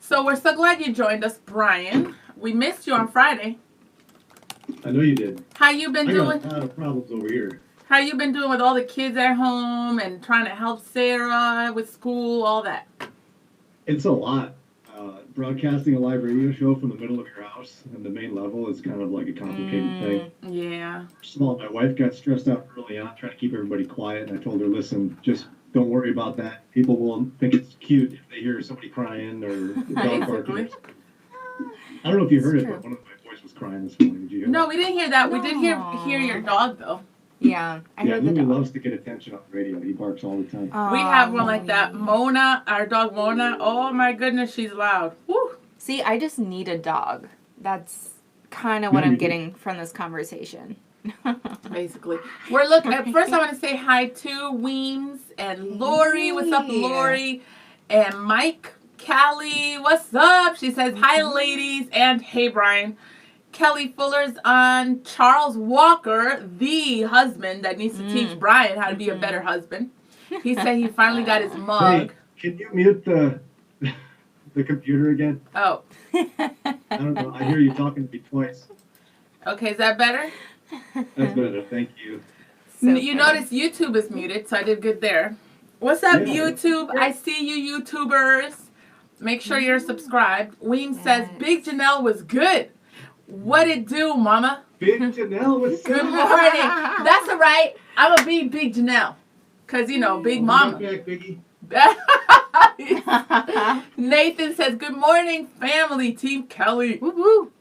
So we're so glad you joined us, Brian. We missed you on Friday. I know you did. How you been I doing? got a lot of problems over here. How you been doing with all the kids at home and trying to help Sarah with school, all that? It's a lot. Broadcasting a live radio show from the middle of your house and the main level is kind of like a complicated thing. Yeah. First of all, my wife got stressed out early on trying to keep everybody quiet, and I told her, listen, just don't worry about that. People will think it's cute if they hear somebody crying or the dog barking. Basically. I don't know if you heard It's it, true. but one of my boys was crying this morning. Did you hear No, that? we didn't hear that. We did hear your dog though. Yeah, I Yeah, heard the Louis dog. loves to get attention on the radio. He barks all the time. We have one like Louis. that. Mona, our dog Mona. Oh my goodness, she's loud. Woo. See, I just need a dog. That's kind of what I'm getting from this conversation. Basically, we're looking. First, I want to say hi to Weems and Lori. What's up, Hey. Lori? And Mike, Callie. What's up? She says hi, ladies, and hey, Brian. Kelly Fuller's on. Charles Walker, the husband that needs to teach Brian how to be a better husband. He said he finally got his mug. Hey, can you mute the computer again? Oh, I don't know. I hear you talking to me twice. okay. Is that better? That's better. Thank you. So You funny. notice YouTube is muted, so I did good there. What's up, Yeah. YouTube? I see you, YouTubers. Make sure you're subscribed. Weems says Yes. Big Janelle was good. What it do, Mama? Big Janelle was Good morning. That's all right. I'm gonna be Big Janelle, cause you know, Big Mama. Back, Biggie. Nathan says, "Good morning, family, Team Kelly." Woo woo.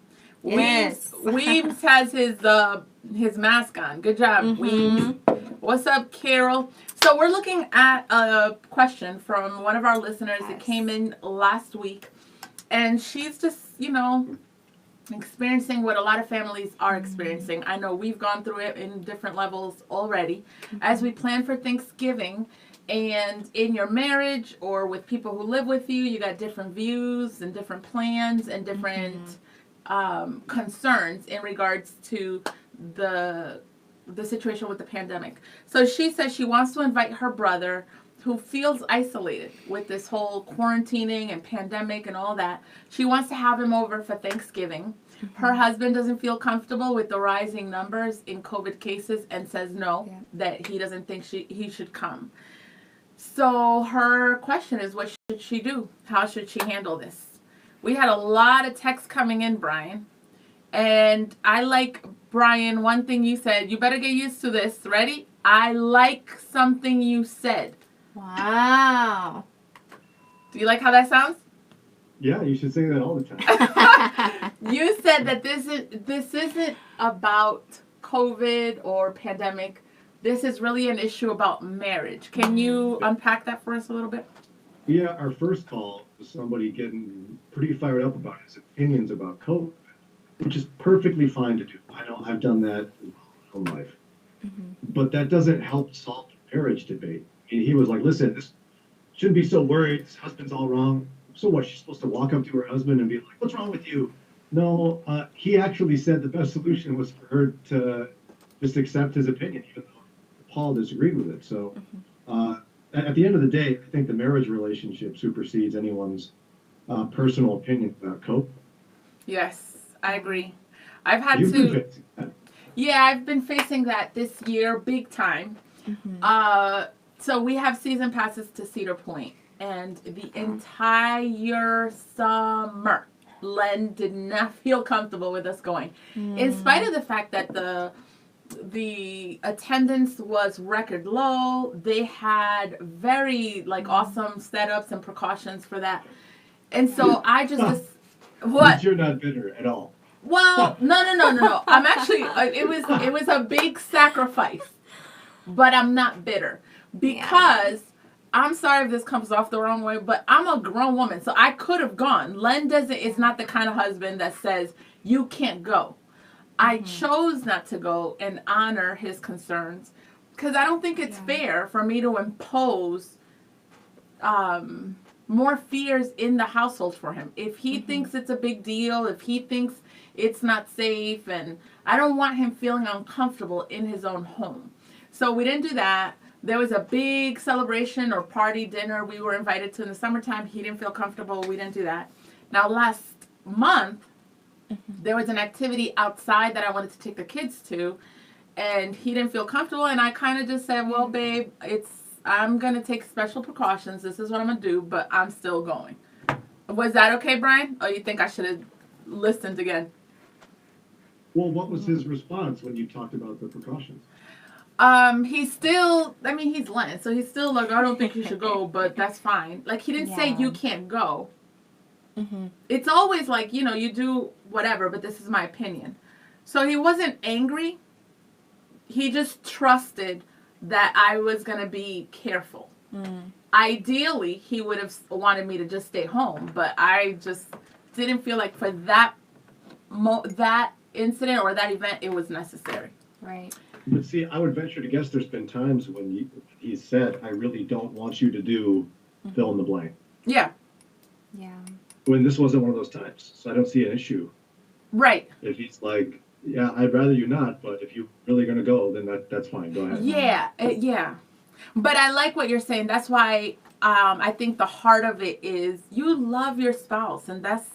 Weems, Yes. Weems has his mask on. Good job, Weems. What's up, Carol? So we're looking at a question from one of our listeners that Yes. came in last week, and she's just, experiencing what a lot of families are experiencing. I know we've gone through it in different levels already. As we plan for Thanksgiving, and in your marriage or with people who live with you, you got different views and different plans and different concerns in regards to the situation with the pandemic. So she says she wants to invite her brother, who feels isolated with this whole quarantining and pandemic and all that. She wants to have him over for Thanksgiving. Her husband doesn't feel comfortable with the rising numbers in COVID cases and says no, that he doesn't think he should come. So her question is, what should she do? How should she handle this? We had a lot of texts coming in, Brian. And I like, Brian, one thing you said, you better get used to this. Ready? I like something you said. Wow. Do you like how that sounds? Yeah, you should say that all the time. You said that this isn't about COVID or pandemic. This is really an issue about marriage. Can you unpack that for us a little bit? Yeah, our first call was somebody getting pretty fired up about his opinions about COVID, which is perfectly fine to do. I know I've done that in my own life. But that doesn't help solve the marriage debate. I mean, he was like, listen, this shouldn't be so worried. This husband's all wrong. So what? She's supposed to walk up to her husband and be like, what's wrong with you? No, he actually said the best solution was for her to just accept his opinion, even though Paul disagreed with it. So at the end of the day, I think the marriage relationship supersedes anyone's personal opinion about COVID. Yes, I agree. I've had You've been to. fixing that. Yeah, I've been facing that this year big time. So we have season passes to Cedar Point, and the entire summer, Len did not feel comfortable with us going, in spite of the fact that the attendance was record low. They had very awesome setups and precautions for that, and so I just what. But you're not bitter at all. Well, no. I'm actually, it was a big sacrifice, but I'm not bitter because I'm sorry if this comes off the wrong way, but I'm a grown woman, so I could have gone. Len is not the kind of husband that says you can't go. I chose not to go and honor his concerns because I don't think it's fair for me to impose more fears in the household for him. If he thinks it's a big deal, if he thinks it's not safe, and I don't want him feeling uncomfortable in his own home. So we didn't do that. There was a big celebration or party dinner we were invited to in the summertime. He didn't feel comfortable. We didn't do that. Now, last month, there was an activity outside that I wanted to take the kids to, and he didn't feel comfortable, and I kind of just said, well, babe, I'm going to take special precautions. This is what I'm going to do, but I'm still going. Was that okay, Brian? Or you think I should have listened again? Well, what was his response when you talked about the precautions? He's still, I mean, he's Lent, so he's still like, I don't think you should go, but that's fine. Like, he didn't say you can't go. It's always like, you do whatever, but this is my opinion. So he wasn't angry. He just trusted that I was going to be careful. Ideally, he would have wanted me to just stay home, but I just didn't feel like for that incident or that event, it was necessary. Right. But see, I would venture to guess there's been times when he said, I really don't want you to do fill in the blank. Yeah. Yeah. When this wasn't one of those times. So I don't see an issue. Right. If he's like, yeah, I'd rather you not, but if you're really going to go, then that's fine. Go ahead. Yeah. Yeah. But I like what you're saying. That's why I think the heart of it is you love your spouse, and that's,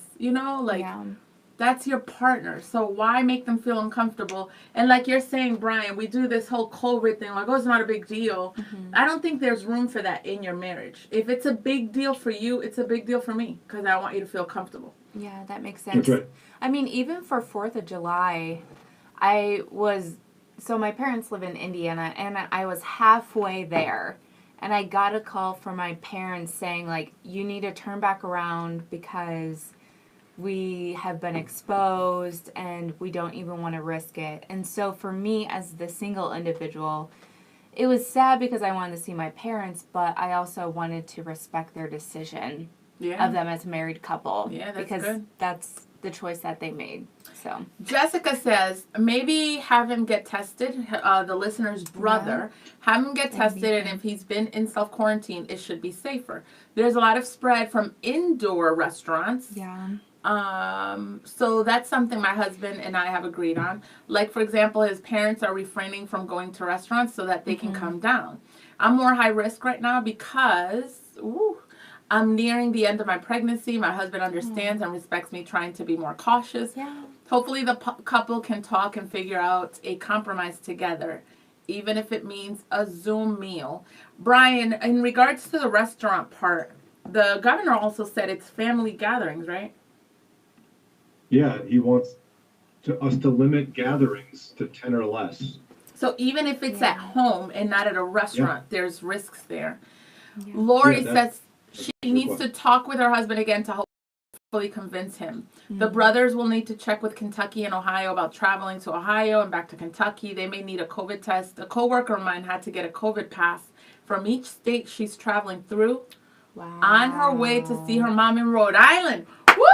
that's your partner. So why make them feel uncomfortable? And like you're saying, Brian, we do this whole COVID thing, like, oh, it's not a big deal. I don't think there's room for that in your marriage. If it's a big deal for you, it's a big deal for me, because I want you to feel comfortable. Yeah, that makes sense. That's right. I mean, even for 4th of July, so my parents live in Indiana, and I was halfway there. And I got a call from my parents saying, like, you need to turn back around because we have been exposed and we don't even want to risk it. And so for me as the single individual, it was sad because I wanted to see my parents, but I also wanted to respect their decision of them as a married couple. Yeah, that's because good. that's the choice that they made. So Jessica says, maybe have him get tested, the listener's brother. Have him get tested, and if he's been in self-quarantine, it should be safer. There's a lot of spread from indoor restaurants. Yeah. So that's something my husband and I have agreed on. Like, for example, his parents are refraining from going to restaurants so that they can come down. I'm more high risk right now because I'm nearing the end of my pregnancy. My husband understands and respects me trying to be more cautious. Yeah. Hopefully the couple can talk and figure out a compromise together, even if it means a Zoom meal. Brian, in regards to the restaurant part, the governor also said it's family gatherings, right? Yeah, he wants us to limit gatherings to 10 or less. So even if it's at home and not at a restaurant, there's risks there. Lori says she needs to talk with her husband again to hopefully convince him. The brothers will need to check with Kentucky and Ohio about traveling to Ohio and back to Kentucky. They may need a COVID test. A coworker of mine had to get a COVID pass from each state she's traveling through on her way to see her mom in Rhode Island. Woo!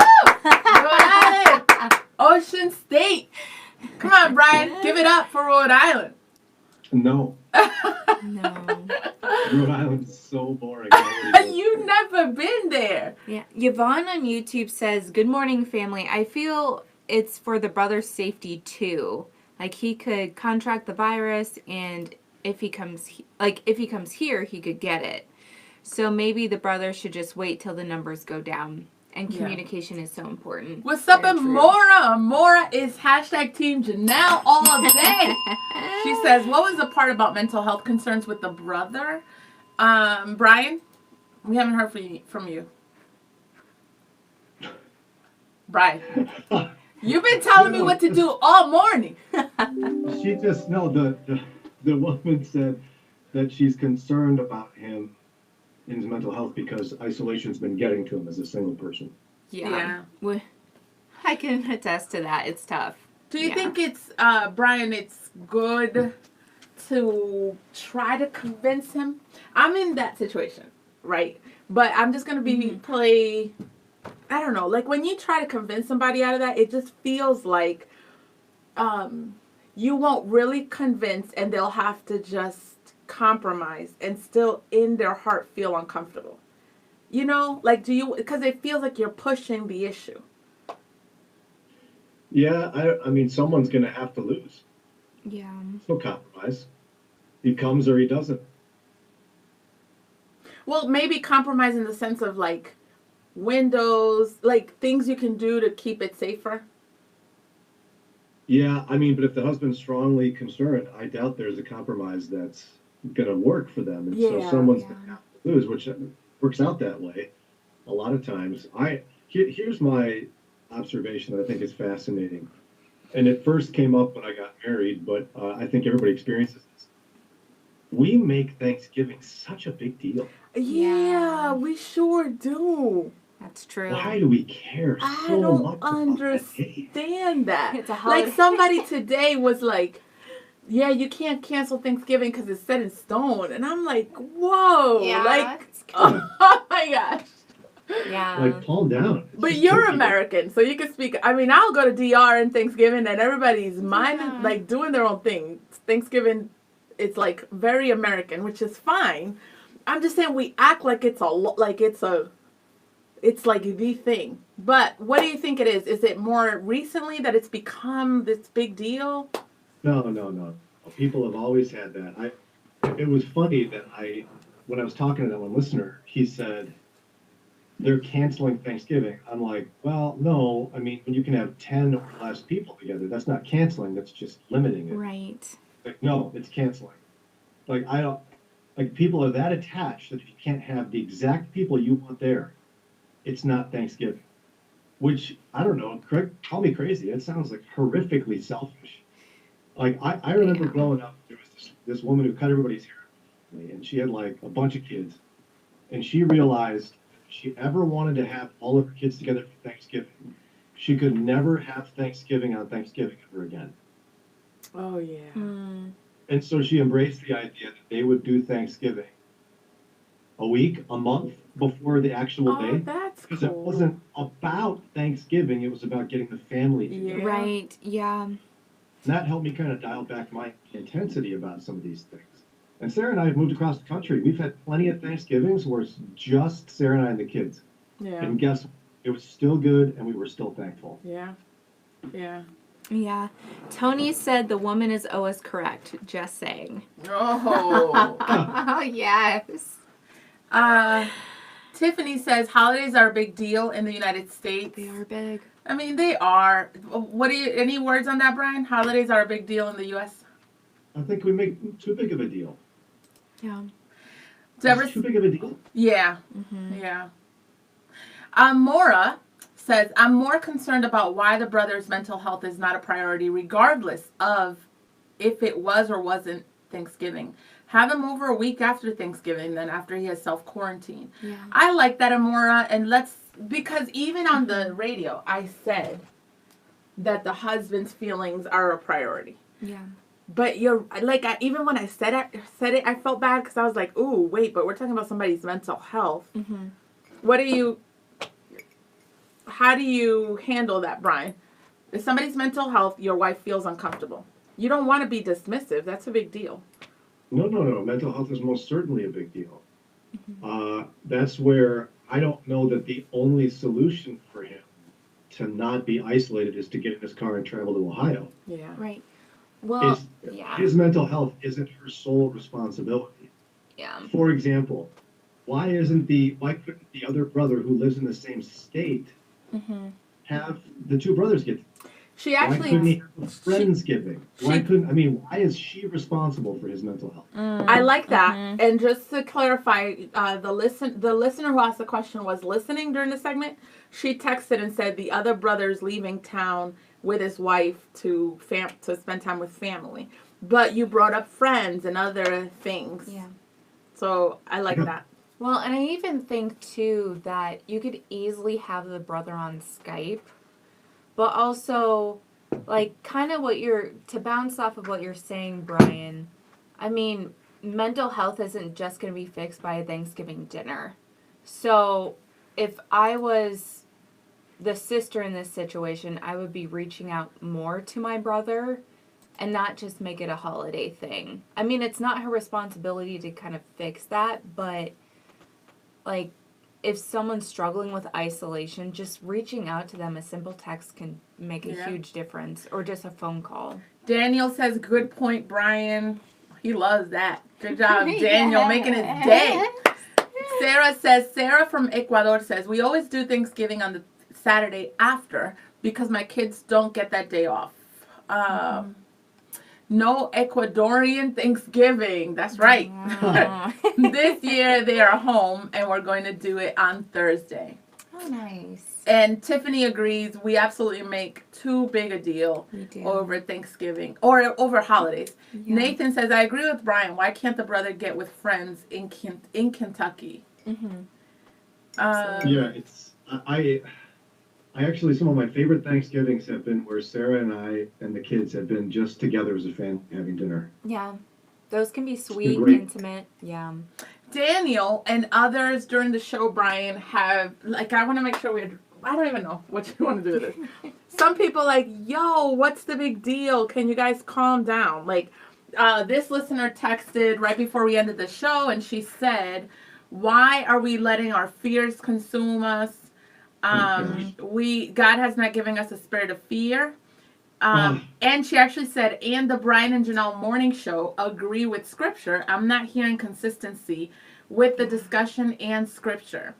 Rhode Island! Ocean State! Come on, Brian. Give it up for Rhode Island. No. No. Rhode Island is so boring. You've never been there. Yeah. Yvonne on YouTube says, "Good morning, family. I feel it's for the brother's safety too. Like he could contract the virus, and if he comes here, he could get it. So maybe the brother should just wait till the numbers go down. And communication is so important." What's up, and Mora? Mora is hashtag Team Janelle all day. She says, what was the part about mental health concerns with the brother? Brian, we haven't heard from you. Brian, you've been telling me what to do all morning. She just, no, the woman said that she's concerned about him in his mental health because isolation's been getting to him as a single person. Yeah. I can attest to that. It's tough. Do you think it's, Brian, it's good to try to convince him? I'm in that situation, right? But I'm just going to I don't know, like when you try to convince somebody out of that, it just feels like you won't really convince and they'll have to just compromise and still in their heart feel uncomfortable. You know, like because it feels like you're pushing the issue. Yeah, I mean, someone's going to have to lose. Yeah. No compromise. He comes or he doesn't. Well, maybe compromise in the sense of like, windows, like things you can do to keep it safer? Yeah, I mean, but if the husband's strongly concerned, I doubt there's a compromise that's going to work for them. And so Yeah, someone's yeah. going to have to lose, which works out that way a lot of times. Here's my observation that I think is fascinating. And it first came up when I got married, but I think everybody experiences this. We make Thanksgiving such a big deal. Yeah, we sure do. That's true. Why do we care I so don't much about that day? understand that. It's a holiday. Like somebody today was like, "Yeah, you can't cancel Thanksgiving because it's set in stone," and I'm like, "Whoa!" Yeah, Like, it's oh my gosh. Yeah. Like, calm down. It's But just you're turkey. American, so you can speak. I mean, I'll go to DR and Thanksgiving, and everybody's minding, Yeah. like doing their own thing. Thanksgiving, it's like very American, which is fine. I'm just saying we act like it's it's like the thing. But what do you think it is? Is it more recently that it's become this big deal? No. People have always had that. It was funny that when I was talking to that one listener, he said they're canceling Thanksgiving. I'm like, well, no. I mean, when you can have 10 or less people together, that's not canceling. That's just limiting it. Right. Like, no, it's canceling. Like, I don't. Like, people are that attached that if you can't have the exact people you want there, it's not Thanksgiving. Which, I don't know, call me crazy. It sounds like horrifically selfish. Like, I remember Yeah. growing up, there was this woman who cut everybody's hair, and she had like a bunch of kids. And she realized if she ever wanted to have all of her kids together for Thanksgiving, she could never have Thanksgiving on Thanksgiving ever again. Oh yeah. Mm. And so she embraced the idea that they would do Thanksgiving a week, a month before the actual Oh, day. that's Because it cool. wasn't about Thanksgiving, it was about getting the family together. Yeah. Right. Yeah. And that helped me kind of dial back my intensity about some of these things. And Sarah and I have moved across the country. We've had plenty of Thanksgivings where it's just Sarah and I and the kids. Yeah. And guess what? It was still good, and we were still thankful. Yeah. Yeah. Yeah. Tony said the woman is always correct. Just saying. Oh. Oh, yes. Tiffany says holidays are a big deal in the United States. They are big. I mean, they are. What do you? Any words on that, Brian? Holidays are a big deal in the U.S. I think we make too big of a deal. Yeah. Deborah, It's too big of a deal. yeah, Mm-hmm. yeah. Mora says, I'm more concerned about why the brother's mental health is not a priority, regardless of if it was or wasn't Thanksgiving. Have him over a week after Thanksgiving, then after he has self-quarantine. Yeah. I like that, Amora, and because even on the radio, I said that the husband's feelings are a priority. Yeah. But you're like, even when I said it, I felt bad because I was like, ooh, wait, but we're talking about somebody's mental health. Mm-hmm. How do you handle that, Brian? If somebody's mental health, your wife feels uncomfortable. You don't want to be dismissive. That's a big deal. No. Mental health is most certainly a big deal. That's where I don't know that the only solution for him to not be isolated is to get in his car and travel to Ohio. Yeah. Right. Well, His, yeah. his mental health isn't her sole responsibility. Yeah. For example, why couldn't the other brother who lives in the same state Mm-hmm. have the two brothers get? She Why couldn't actually, he have Friendsgiving? Why is she responsible for his mental health? I like that. Mhm. And just to clarify, the listener who asked the question was listening during the segment. She texted and said the other brother's leaving town with his wife to spend time with family. But you brought up friends and other things. Yeah. So I like that. Well, and I even think, too, that you could easily have the brother on Skype, but also, like, kind of to bounce off of what you're saying, Brian, I mean, mental health isn't just going to be fixed by a Thanksgiving dinner. So, if I was the sister in this situation, I would be reaching out more to my brother and not just make it a holiday thing. I mean, it's not her responsibility to kind of fix that, but like, if someone's struggling with isolation, just reaching out to them, a simple text can make a Yeah. huge difference, or just a phone call. Daniel says, good point, Brian. He loves that. Good job, Daniel, making his day. Sarah from Ecuador says, we always do Thanksgiving on the Saturday after because my kids don't get that day off. No Ecuadorian Thanksgiving. That's right. This year they are home and we're going to do it on Thursday. Oh, nice. And Tiffany agrees. We absolutely make too big a deal We do. over Thanksgiving or over holidays. Yeah. Nathan says, I agree with Brian. Why can't the brother get with friends in Kentucky? Mhm. Yeah, it's I actually, some of my favorite Thanksgivings have been where Sarah and I and the kids have been just together as a family having dinner. Yeah. Those can be sweet, great. intimate. Yeah. Daniel and others during the show, Brian, have, like, I want to make sure I don't even know what you want to do with this. Some people like, yo, what's the big deal? Can you guys calm down? Like, this listener texted right before we ended the show, and she said, why are we letting our fears consume us? God has not given us a spirit of fear. And she actually said, and the Brian and Janelle morning show agree with scripture. I'm not hearing consistency with the discussion and scripture.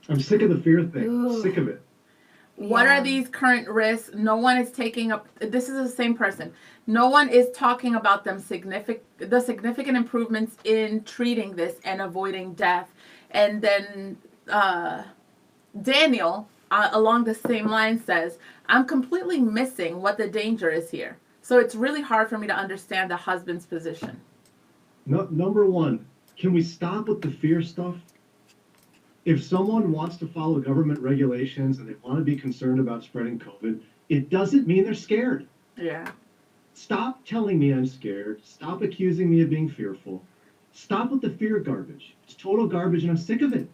I'm sick of the fear thing. Ooh. Sick of it. What are these current risks? No one is taking up. This is the same person. No one is talking about the significant improvements in treating this and avoiding death. And then Daniel, along the same line, says, I'm completely missing what the danger is here. So it's really hard for me to understand the husband's position. No, number one, can we stop with the fear stuff? If someone wants to follow government regulations and they want to be concerned about spreading COVID, it doesn't mean they're scared. Yeah. Stop telling me I'm scared. Stop accusing me of being fearful. Stop with the fear garbage. It's total garbage and I'm sick of it.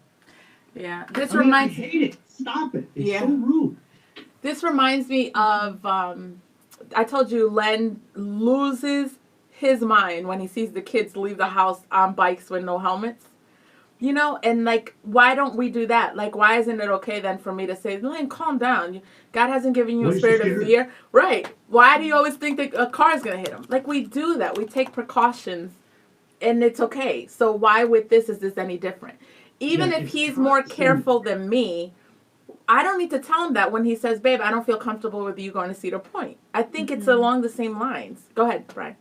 Yeah. I hate it. Stop it. It's so rude. This reminds me of, I told you, Len loses his mind when he sees the kids leave the house on bikes with no helmets. You know, and like, why don't we do that? Like, why isn't it okay then for me to say, Len, calm down. God hasn't given you a spirit of fear. Right. Why do you always think that a car is going to hit him? Like, we do that. We take precautions and it's okay. So why with this is this any different? Even if he's more careful than me, I don't need to tell him that when he says, babe, I don't feel comfortable with you going to Cedar Point. I think it's along the same lines. Go ahead, Brian.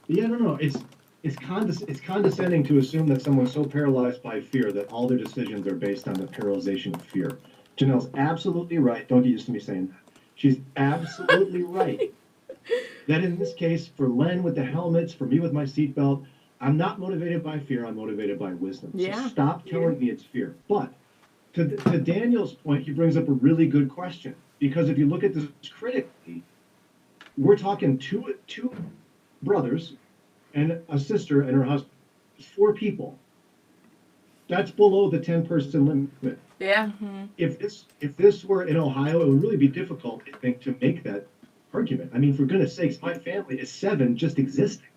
Yeah, no. It's condescending to assume that someone's so paralyzed by fear that all their decisions are based on the paralyzation of fear. Janelle's absolutely right. Don't get used to me saying that. She's absolutely right. That in this case, for Len with the helmets, for me with my seatbelt, I'm not motivated by fear. I'm motivated by wisdom. So stop telling me it's fear. But to Daniel's point, he brings up a really good question. Because if you look at this critically, we're talking two brothers and a sister and her husband. 4 people. That's below the 10-person limit. Yeah. If this were in Ohio, it would really be difficult, I think, to make that argument. I mean, for goodness sakes, my family is 7 just existing.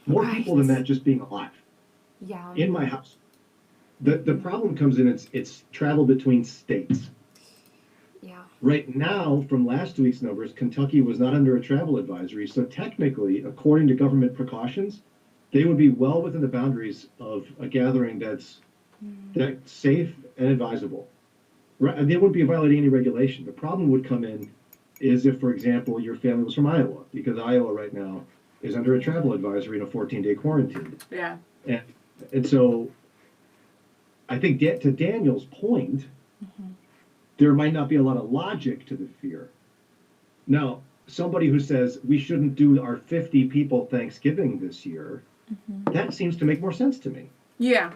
More people than that just being alive. Yeah. In my house. The problem comes in it's travel between states. Yeah. Right now, from last week's numbers, Kentucky was not under a travel advisory. So technically, according to government precautions, they would be well within the boundaries of a gathering that's safe and advisable. Right? They wouldn't be violating any regulation. The problem would come in is if, for example, your family was from Iowa, because Iowa right now is under a travel advisory and a 14-day quarantine. Yeah. And so I think to Daniel's point, there might not be a lot of logic to the fear. Now, somebody who says we shouldn't do our 50 people Thanksgiving this year, that seems to make more sense to me. Yeah.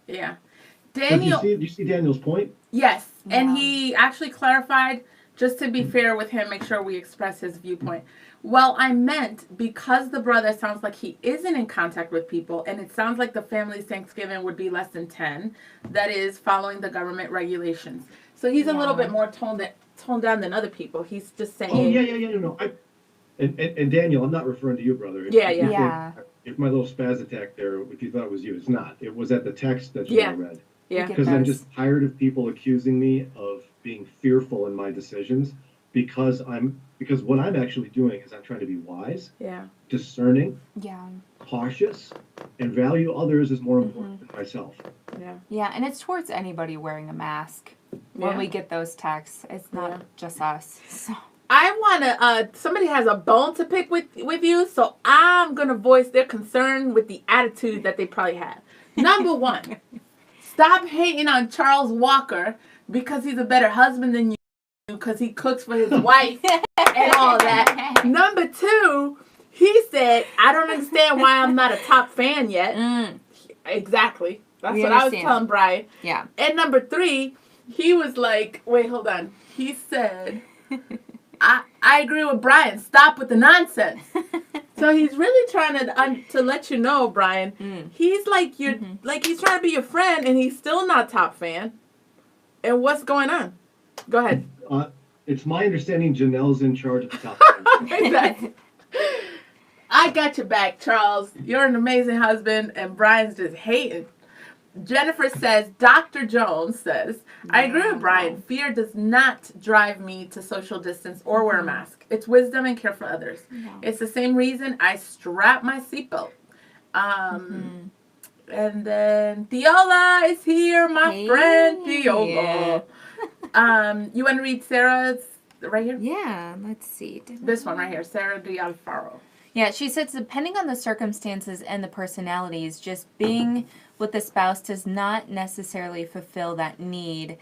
Yeah. Daniel. Do you see Daniel's point? Yes. Yeah. And he actually clarified, just to be fair with him, make sure we express his viewpoint. Well, I meant because the brother sounds like he isn't in contact with people, and it sounds like the family's Thanksgiving would be less than 10, that is following the government regulations. So he's a little bit more toned down than other people. He's just saying. Oh, yeah, no. And Daniel, I'm not referring to you, brother. If my little spaz attack there, if you thought it was you, it's not. It was at the text that you read. Yeah. Because I'm just tired of people accusing me of being fearful in my decisions because what I'm actually doing is I'm trying to be wise, discerning, cautious, and value others is more important than myself. Yeah. Yeah, and it's towards anybody wearing a mask. When Yeah. we get those texts, it's not Yeah. just us. So. I want to, somebody has a bone to pick with you, so I'm going to voice their concern with the attitude that they probably have. Number one, stop hating on Charles Walker because he's a better husband than you, because he cooks for his wife and all that. Number two, he said, I don't understand why I'm not a top fan yet. Mm, Exactly. That's We what I was understand. telling Brian. yeah. And number three, he was like, wait, hold on. He said, I agree with Brian. Stop with the nonsense. So he's really trying to let you know, Brian. Mm. He's like like he's trying to be your friend, and he's still not top fan. And what's going on? Go ahead. It's my understanding Janelle's in charge of the top. Exactly. I got your back, Charles. You're an amazing husband, and Brian's just hating. Jennifer says, Dr. Jones says, I agree with Brian. Fear does not drive me to social distance or wear a mask. It's wisdom and care for others. No. It's the same reason I strap my seatbelt. And then Theola is here, my Hey. friend Theola. You want to read Sarah's right here? Yeah, let's see. This one right here, Sarah D'Alfaro. Yeah, she says, depending on the circumstances and the personalities, just being with the spouse does not necessarily fulfill that need.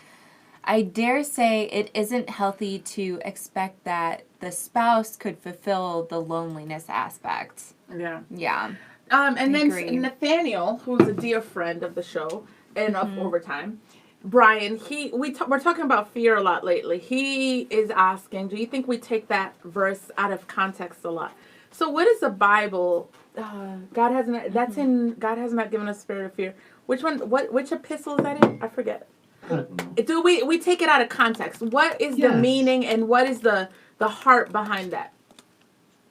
I dare say it isn't healthy to expect that the spouse could fulfill the loneliness aspect. Yeah. Yeah. And then agree. Nathaniel, who's a dear friend of the show and of Overtime, Brian, we're talking about fear a lot lately. He is asking, do you think we take that verse out of context a lot? So what is the Bible? God has not. That's in. God has not given us a spirit of fear. Which one? Which epistle is that in? I forget. I don't know. Do we take it out of context? What is the Yes. meaning and what is the heart behind that?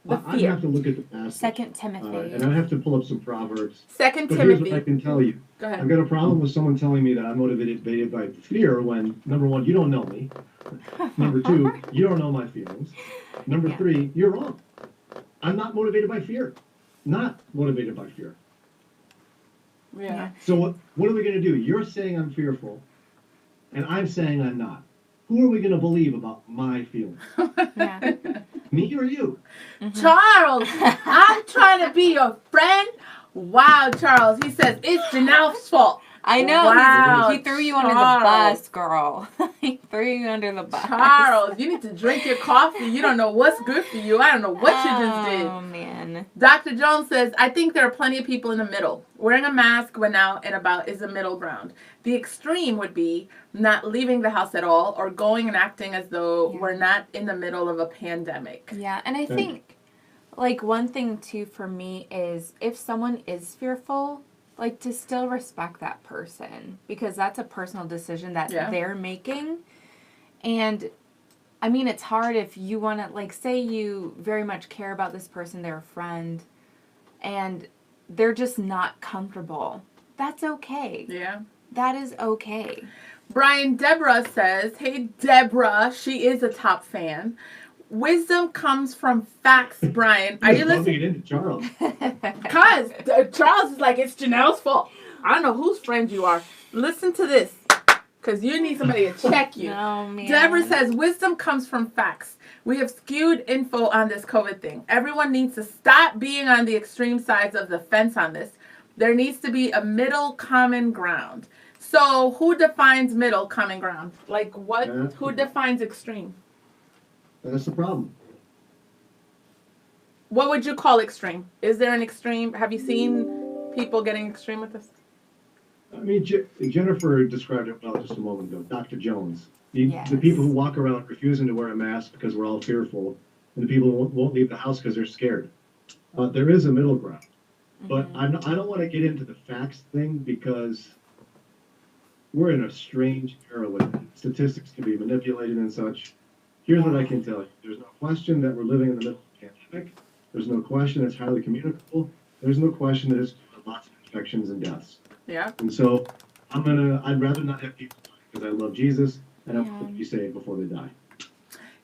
The I'd fear. have to look at the passage. 2 Timothy. And I'd have to pull up some Proverbs. Second But here's what I Timothy. can tell you. Go I've ahead. got a problem with someone telling me that I'm motivated by fear when, number one, you don't know me. Number two, you don't know my feelings. Number Yeah. three, you're wrong. I'm not motivated by fear. Not motivated by fear. Yeah. So what are we going to do? You're saying I'm fearful, and I'm saying I'm not. Who are we going to believe about my feelings? Yeah. Me or you? Charles, I'm trying to be your friend. Wow, Charles. He says it's Janelle's fault. I know. Wow, He threw you under the Charles. bus, girl. He threw you under the bus. Charles, you need to drink your coffee. You don't know what's good for you. I don't know what you just did. Oh, man. Dr. Jones says, I think there are plenty of people in the middle. Wearing a mask when out and about is a middle ground. The extreme would be not leaving the house at all or going and acting as though Yeah. we're not in the middle of a pandemic. Yeah, and I think, like, one thing, too, for me is if someone is fearful, like, to still respect that person. Because that's a personal decision that Yeah. they're making. And, I mean, it's hard if you want to, like, say you very much care about this person, they're a friend, and they're just not comfortable. That's okay. Yeah. That is okay. Brian, Deborah says, hey, Deborah, she is a top fan. Wisdom comes from facts, Brian. Are you Bumping listening? it into Charles. Because Charles is like, it's Janelle's fault. I don't know whose friend you are. Listen to this, because you need somebody to check you. No, man. Deborah says, wisdom comes from facts. We have skewed info on this COVID thing. Everyone needs to stop being on the extreme sides of the fence on this. There needs to be a middle common ground. So who defines middle common ground? Like what? Yeah. Who defines extreme? That's the problem. What would you call extreme? Is there an extreme? Have you seen people getting extreme with this? I mean, Jennifer described it well just a moment ago. Dr. Jones. The Yes. people who walk around refusing to wear a mask because we're all fearful, and the people who won't leave the house because they're scared. There is a middle ground. But I don't want to get into the facts thing because we're in a strange era where statistics can be manipulated and such. Here's what I can tell you. There's no question that we're living in the middle of a pandemic. There's no question it's highly communicable. There's no question that it's lots of infections and deaths. Yeah. And so I'd rather not have people die because I love Jesus and I want them to Yeah. be saved before they die.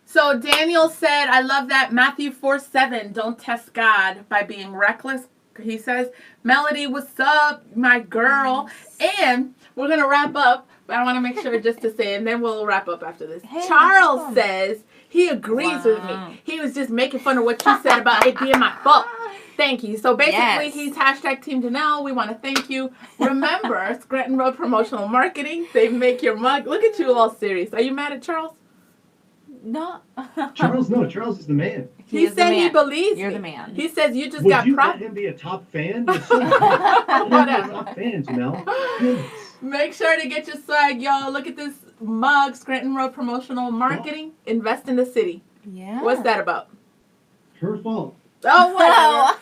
So Daniel said, I love that Matthew 4:7. Don't test God by being reckless He says, Melody, what's up, my girl? And we're going to wrap up. But I want to make sure just to say, and then we'll wrap up after this. Hey, Charles awesome. says he agrees with Wow. me. He was just making fun of what you said about it being my fault. Thank you. So basically, Yes. he's hashtag Team Danelle. We want to thank you. Remember, Scranton Road Promotional Marketing. They make your mug. Look at you all serious. Are you mad at Charles? No. Charles, no, Charles is the man. He is the said he man. believes You're me. the man. He says you just Would got you prop. let him be a top fan? You're so Whatever. top fans, Mel. Goodness. Make sure to get your swag, y'all. Look at this mug, Scranton Road Promotional Marketing. Invest in the city. Yeah. What's that about? Her fault. Oh, whatever.